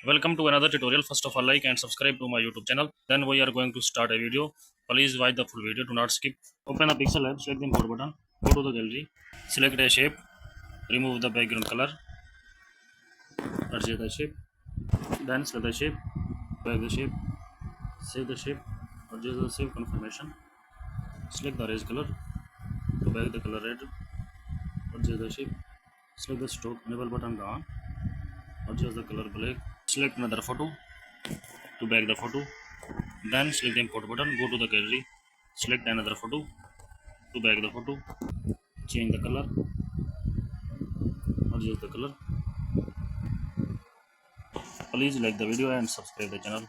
Welcome to another tutorial. First of all, like and subscribe to my YouTube channel. Then we are going to start a video. Please watch the full video. Do not skip. Open the pixel app. Select the import button. Go to the gallery. Select a shape. Remove the background color. Adjust the shape. Then select the shape. Back the shape. Save the shape. Adjust the save confirmation. Select the erase color. To back the color red. Adjust the shape. Select the stroke enable button on. Adjust the color black. Select another photo to back the photo. Then select the import button. Go to the gallery. Select another photo to back the photo. Change the color. Adjust the color. Please like the video and subscribe the channel.